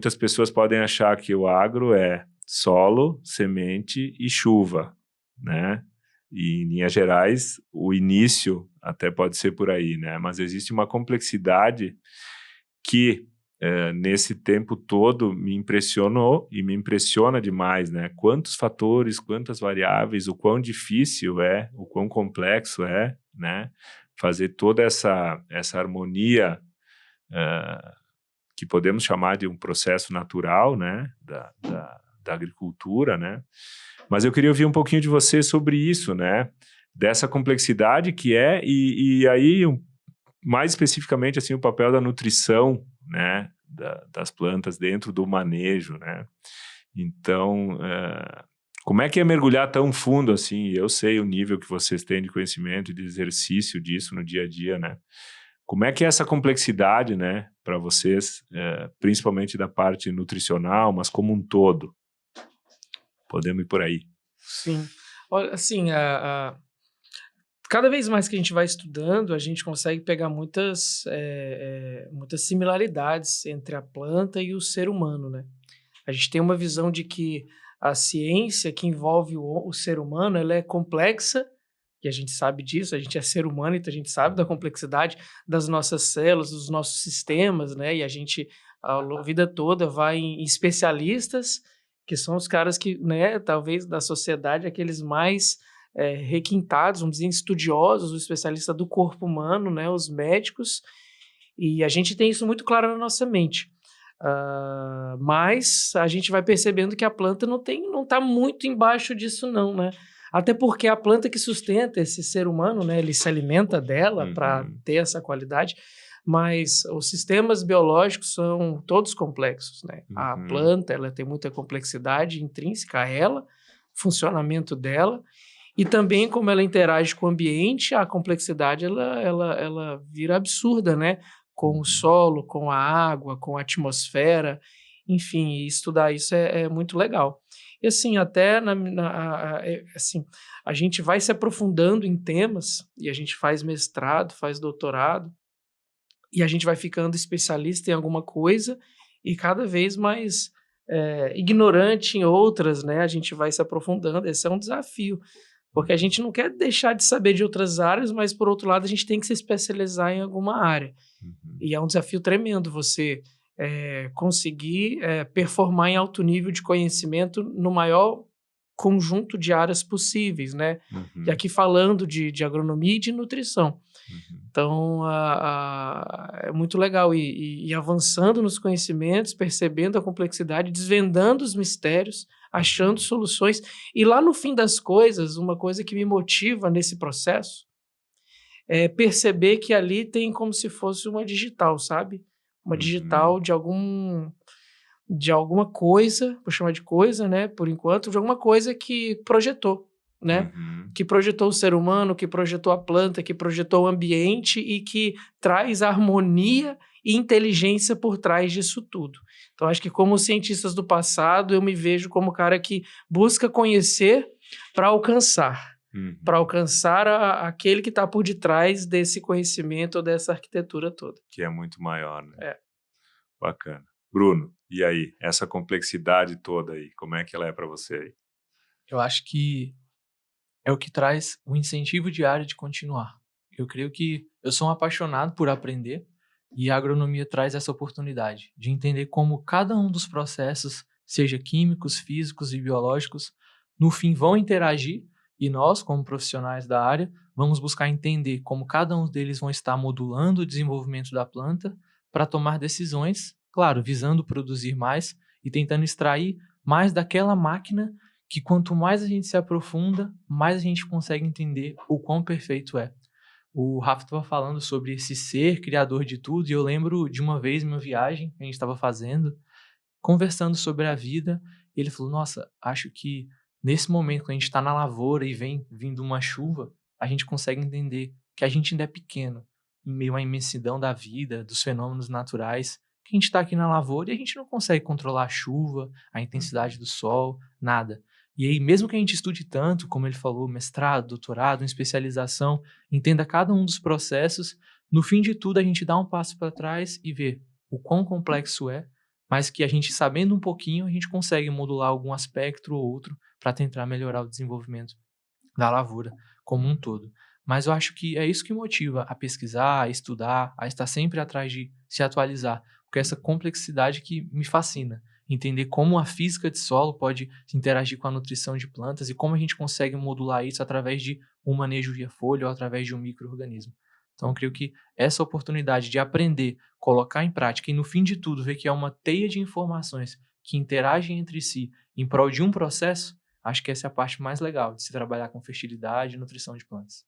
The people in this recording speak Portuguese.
muitas pessoas podem achar que o agro é solo, semente e chuva, né? E, em linhas gerais, o início até pode ser por aí, né? Mas existe uma complexidade que, nesse tempo todo, me impressionou e me impressiona demais, né? Quantos fatores, quantas variáveis, o quão difícil é, o quão complexo é, né? Fazer toda essa harmonia, que podemos chamar de um processo natural, né? Da agricultura, né? Mas eu queria ouvir um pouquinho de você sobre isso, né? Dessa complexidade que é, e aí, mais especificamente, assim, o papel da nutrição, né? Das plantas dentro do manejo, né? Então, como é que é mergulhar tão fundo assim? Eu sei o nível que vocês têm de conhecimento e de exercício disso no dia a dia, né? Como é que é essa complexidade, né, para vocês, principalmente da parte nutricional, mas como um todo? Podemos ir por aí. Sim. Olha, assim, cada vez mais que a gente vai estudando, a gente consegue pegar muitas similaridades entre a planta e o ser humano, né? A gente tem uma visão de que a ciência que envolve o ser humano, ela é complexa, e a gente sabe disso, a gente é ser humano, então a gente sabe da complexidade das nossas células, dos nossos sistemas, né? E a gente, a vida toda, vai em especialistas, que são os caras que, né, talvez da sociedade, aqueles mais requintados, vamos dizer, estudiosos, os especialistas do corpo humano, né, os médicos, e a gente tem isso muito claro na nossa mente. Mas a gente vai percebendo que a planta não está muito embaixo disso não, né? Até porque a planta que sustenta esse ser humano, né, ele se alimenta dela para ter essa qualidade, mas os sistemas biológicos são todos complexos, né? A planta, ela tem muita complexidade intrínseca a ela, funcionamento dela, e também como ela interage com o ambiente, a complexidade ela vira absurda, né? Com o solo, com a água, com a atmosfera, enfim, estudar isso é muito legal. E assim, até assim, a gente vai se aprofundando em temas, e a gente faz mestrado, faz doutorado, e a gente vai ficando especialista em alguma coisa, e cada vez mais ignorante em outras, né? A gente vai se aprofundando, esse é um desafio. Porque a gente não quer deixar de saber de outras áreas, mas, por outro lado, a gente tem que se especializar em alguma área. E é um desafio tremendo você conseguir performar em alto nível de conhecimento no maior conjunto de áreas possíveis, né? E aqui falando de agronomia e de nutrição. Então, é muito legal ir avançando nos conhecimentos, percebendo a complexidade, desvendando os mistérios, achando soluções. E lá no fim das coisas, uma coisa que me motiva nesse processo é perceber que ali tem como se fosse uma digital, sabe? Uma digital de alguma coisa, vou chamar de coisa, né, por enquanto, de alguma coisa que projetou, né? Que projetou o ser humano, que projetou a planta, que projetou o ambiente e que traz harmonia e inteligência por trás disso tudo. Então, acho que como cientistas do passado, eu me vejo como o cara que busca conhecer para alcançar. Para alcançar aquele que está por detrás desse conhecimento ou dessa arquitetura toda. Que é muito maior, né? Bacana. Bruno, e aí? Essa complexidade toda aí, como é que ela é para você aí? Eu acho que é o que traz o incentivo diário de continuar. Eu creio que eu sou um apaixonado por aprender e a agronomia traz essa oportunidade de entender como cada um dos processos, seja químicos, físicos e biológicos, no fim vão interagir e nós, como profissionais da área, vamos buscar entender como cada um deles vão estar modulando o desenvolvimento da planta para tomar decisões, claro, visando produzir mais e tentando extrair mais daquela máquina que quanto mais a gente se aprofunda, mais a gente consegue entender o quão perfeito é. O Rafa estava falando sobre esse ser criador de tudo, e eu lembro de uma vez, em uma viagem que a gente estava fazendo, conversando sobre a vida, e ele falou, nossa, acho que nesse momento, quando a gente está na lavoura e vem vindo uma chuva, a gente consegue entender que a gente ainda é pequeno, em meio à imensidão da vida, dos fenômenos naturais, que a gente está aqui na lavoura e a gente não consegue controlar a chuva, a intensidade do sol, nada. E aí, mesmo que a gente estude tanto, como ele falou, mestrado, doutorado, especialização, entenda cada um dos processos, no fim de tudo a gente dá um passo para trás e vê o quão complexo é, mas que a gente, sabendo um pouquinho, a gente consegue modular algum aspecto ou outro para tentar melhorar o desenvolvimento da lavoura como um todo. Mas eu acho que é isso que motiva a pesquisar, a estudar, a estar sempre atrás de se atualizar, porque essa complexidade que me fascina. Entender como a física de solo pode interagir com a nutrição de plantas e como a gente consegue modular isso através de um manejo via folha ou através de um micro-organismo. Então, eu creio que essa oportunidade de aprender, colocar em prática e, no fim de tudo, ver que é uma teia de informações que interagem entre si em prol de um processo, acho que essa é a parte mais legal de se trabalhar com fertilidade e nutrição de plantas.